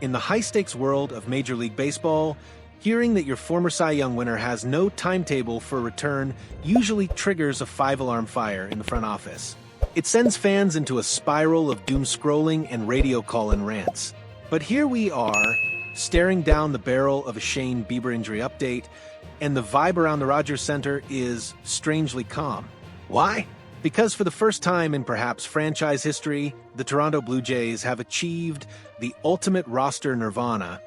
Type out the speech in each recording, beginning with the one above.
In the high-stakes world of Major League Baseball, hearing that your former Cy Young winner has no timetable for return usually triggers a five-alarm fire in the front office. It sends fans into a spiral of doom scrolling and radio call-in rants. But here we are, staring down the barrel of a Shane Bieber injury update, and the vibe around the Rogers Center is strangely calm. Why? Because for the first time in perhaps franchise history, the Toronto Blue Jays have achieved the ultimate roster nirvana,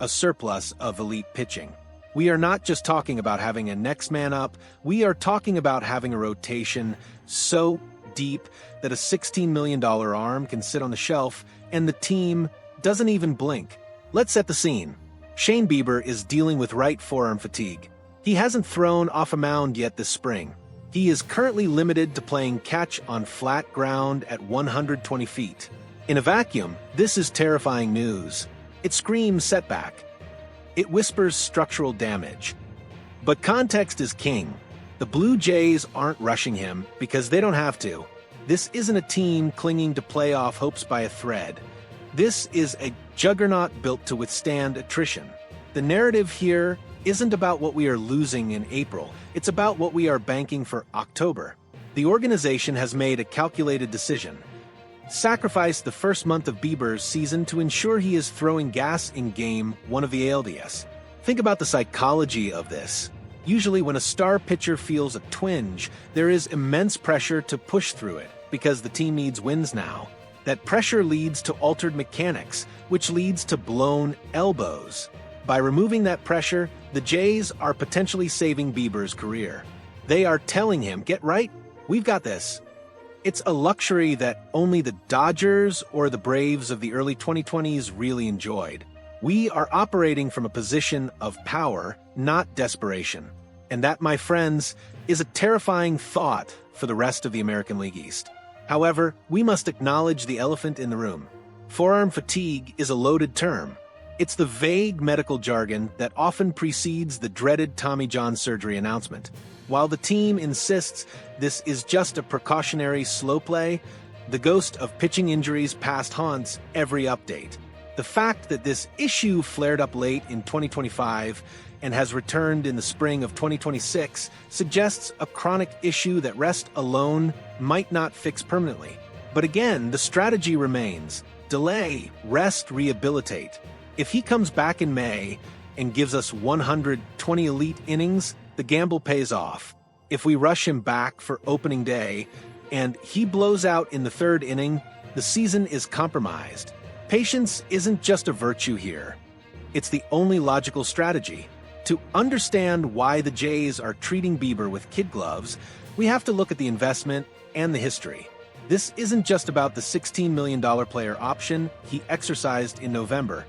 a surplus of elite pitching. We are not just talking about having a next man up, we are talking about having a rotation so deep that a $16 million arm can sit on the shelf and the team doesn't even blink. Let's set the scene. Shane Bieber is dealing with right forearm fatigue. He hasn't thrown off a mound yet this spring. He is currently limited to playing catch on flat ground at 120 feet. In a vacuum, this is terrifying news. It screams setback. It whispers structural damage. But context is king. The Blue Jays aren't rushing him because they don't have to. This isn't a team clinging to playoff hopes by a thread. This is a juggernaut built to withstand attrition. The narrative here isn't about what we are losing in April. It's about what we are banking for October. The organization has made a calculated decision. Sacrifice the first month of Bieber's season to ensure he is throwing gas in Game 1 of the ALDS. Think about the psychology of this. Usually when a star pitcher feels a twinge, there is immense pressure to push through it because the team needs wins now. That pressure leads to altered mechanics, which leads to blown elbows. By removing that pressure, the Jays are potentially saving Bieber's career. They are telling him, get right, we've got this. It's a luxury that only the Dodgers or the Braves of the early 2020s really enjoyed. We are operating from a position of power, not desperation. And that, my friends, is a terrifying thought for the rest of the American League East. However, we must acknowledge the elephant in the room. Forearm fatigue is a loaded term. It's the vague medical jargon that often precedes the dreaded Tommy John surgery announcement. While the team insists this is just a precautionary slow play, the ghost of pitching injuries past haunts every update. The fact that this issue flared up late in 2025 and has returned in the spring of 2026 suggests a chronic issue that rest alone might not fix permanently. But again, the strategy remains: delay, rest, rehabilitate. If he comes back in May and gives us 120 elite innings, the gamble pays off. If we rush him back for opening day and he blows out in the third inning, the season is compromised. Patience isn't just a virtue here. It's the only logical strategy. To understand why the Jays are treating Bieber with kid gloves, we have to look at the investment and the history. This isn't just about the $16 million player option he exercised in November.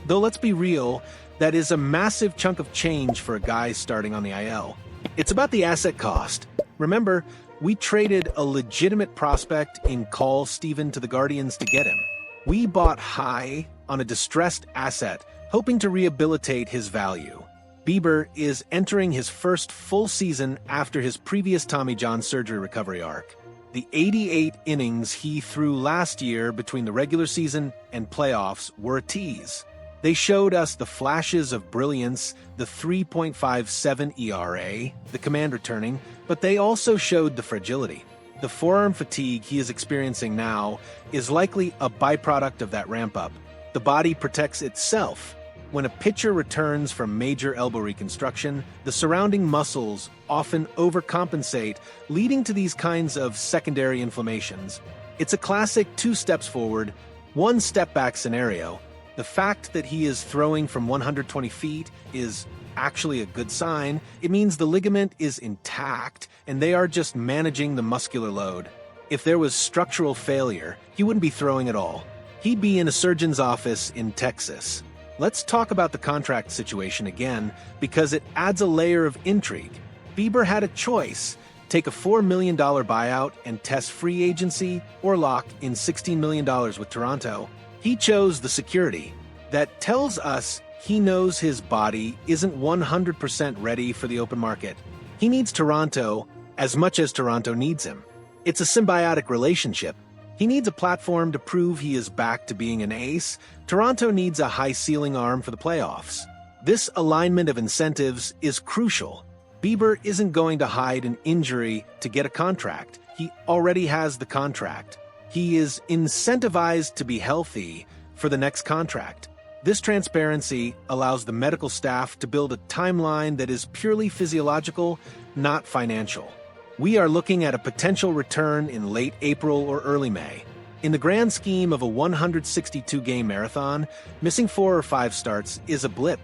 Though let's be real, that is a massive chunk of change for a guy starting on the IL. It's about the asset cost. Remember, we traded a legitimate prospect in Call Steven to the Guardians to get him. We bought high on a distressed asset, hoping to rehabilitate his value. Bieber is entering his first full season after his previous Tommy John surgery recovery arc. The 88 innings he threw last year between the regular season and playoffs were a tease. They showed us the flashes of brilliance, the 3.57 ERA, the command returning, but they also showed the fragility. The forearm fatigue he is experiencing now is likely a byproduct of that ramp-up. The body protects itself. When a pitcher returns from major elbow reconstruction, the surrounding muscles often overcompensate, leading to these kinds of secondary inflammations. It's a classic 2 steps forward, 1 step back scenario. The fact that he is throwing from 120 feet is actually a good sign. It means the ligament is intact and they are just managing the muscular load. If there was structural failure, he wouldn't be throwing at all. He'd be in a surgeon's office in Texas. Let's talk about the contract situation again, because it adds a layer of intrigue. Bieber had a choice: take a $4 million buyout and test free agency, or lock in $16 million with Toronto. He chose the security. That tells us he knows his body isn't 100% ready for the open market. He needs Toronto as much as Toronto needs him. It's a symbiotic relationship. He needs a platform to prove he is back to being an ace. Toronto needs a high-ceiling arm for the playoffs. This alignment of incentives is crucial. Bieber isn't going to hide an injury to get a contract. He already has the contract. He is incentivized to be healthy for the next contract. This transparency allows the medical staff to build a timeline that is purely physiological, not financial. We are looking at a potential return in late April or early May. In the grand scheme of a 162-game marathon, missing 4 or 5 starts is a blip.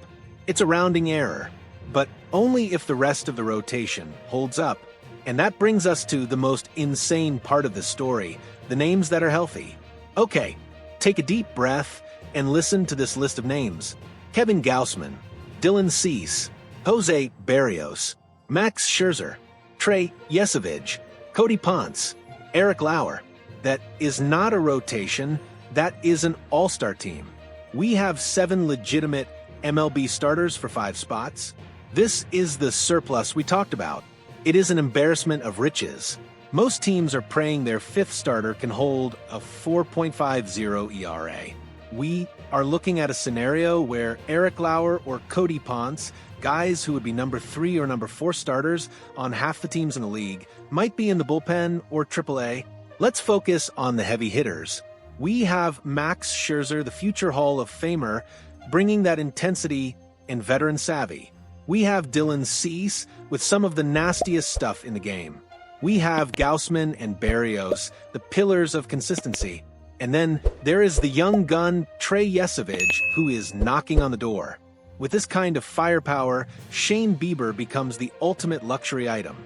It's a rounding error, but only if the rest of the rotation holds up. And that brings us to the most insane part of the story, the names that are healthy. Okay, take a deep breath and listen to this list of names. Kevin Gausman, Dylan Cease, Jose Barrios, Max Scherzer, Trey Yesavage, Cody Ponce, Eric Lauer. That is not a rotation, that is an all-star team. We have 7 legitimate MLB starters for 5 spots. This is the surplus we talked about. It is an embarrassment of riches. Most teams are praying their 5th starter can hold a 4.50 ERA. We are looking at a scenario where Eric Lauer or Cody Ponce, guys who would be number 3 or number 4 starters on half the teams in the league, might be in the bullpen or AAA. Let's focus on the heavy hitters. We have Max Scherzer, the future Hall of Famer, bringing that intensity and veteran savvy. We have Dylan Cease with some of the nastiest stuff in the game. We have Gausman and Barrios, the pillars of consistency. And then there is the young gun Trey Yesavage, who is knocking on the door. With this kind of firepower, Shane Bieber becomes the ultimate luxury item.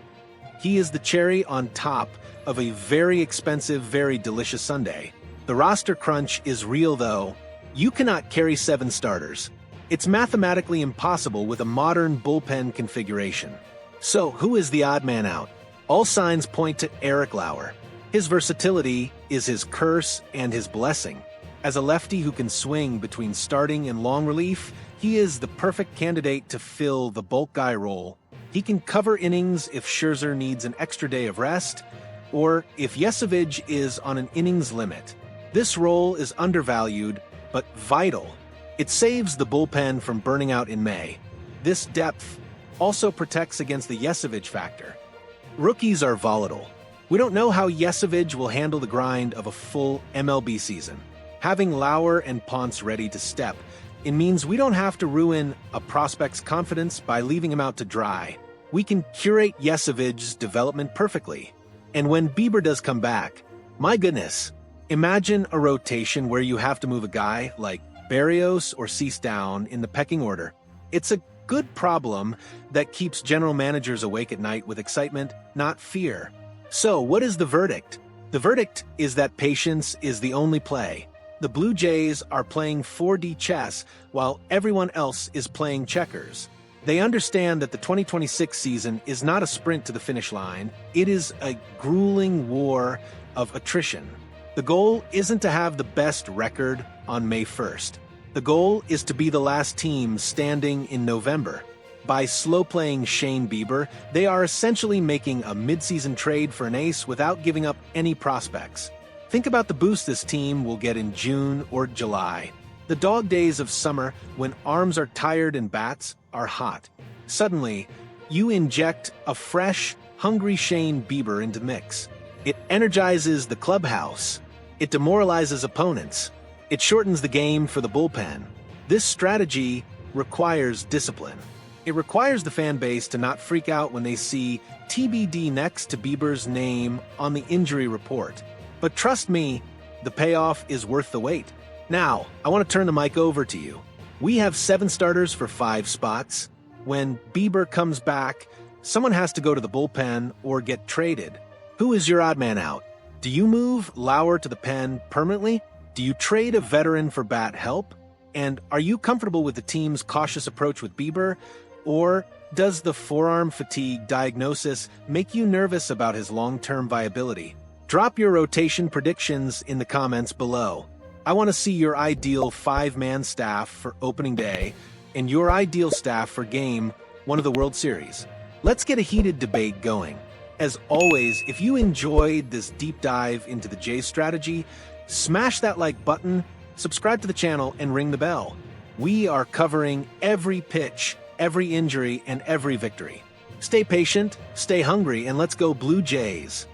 He is the cherry on top of a very expensive, very delicious sundae. The roster crunch is real though. You cannot carry 7 starters. It's mathematically impossible with a modern bullpen configuration. So who is the odd man out? All signs point to Eric Lauer. His versatility is his curse and his blessing. As a lefty who can swing between starting and long relief, he is the perfect candidate to fill the bulk guy role. He can cover innings if Scherzer needs an extra day of rest, or if Yesavage is on an innings limit. This role is undervalued, but vital. It saves the bullpen from burning out in May. This depth also protects against the Yesavage factor. Rookies are volatile. We don't know how Yesavage will handle the grind of a full MLB season. Having Lauer and Ponce ready to step, it means we don't have to ruin a prospect's confidence by leaving him out to dry. We can curate Yesavage's development perfectly. And when Bieber does come back, my goodness, imagine a rotation where you have to move a guy like Barrios or Cease down in the pecking order. It's a good problem that keeps general managers awake at night with excitement, not fear. So, what is the verdict? The verdict is that patience is the only play. The Blue Jays are playing 4D chess while everyone else is playing checkers. They understand that the 2026 season is not a sprint to the finish line. It is a grueling war of attrition. The goal isn't to have the best record on May 1st. The goal is to be the last team standing in November. By slow-playing Shane Bieber, they are essentially making a mid-season trade for an ace without giving up any prospects. Think about the boost this team will get in June or July. The dog days of summer when arms are tired and bats are hot. Suddenly, you inject a fresh, hungry Shane Bieber into the mix. It energizes the clubhouse. It demoralizes opponents. It shortens the game for the bullpen. This strategy requires discipline. It requires the fan base to not freak out when they see TBD next to Bieber's name on the injury report. But trust me, the payoff is worth the wait. Now, I want to turn the mic over to you. We have 7 starters for 5 spots. When Bieber comes back, someone has to go to the bullpen or get traded. Who is your odd man out? Do you move Lauer to the pen permanently? Do you trade a veteran for bat help? And are you comfortable with the team's cautious approach with Bieber? Or does the forearm fatigue diagnosis make you nervous about his long-term viability? Drop your rotation predictions in the comments below. I want to see your ideal 5-man staff for opening day and your ideal staff for Game 1 of the World Series. Let's get a heated debate going. As always, if you enjoyed this deep dive into the Jays strategy, smash that like button, subscribe to the channel, and ring the bell. We are covering every pitch, every injury, and every victory. Stay patient, stay hungry, and let's go Blue Jays!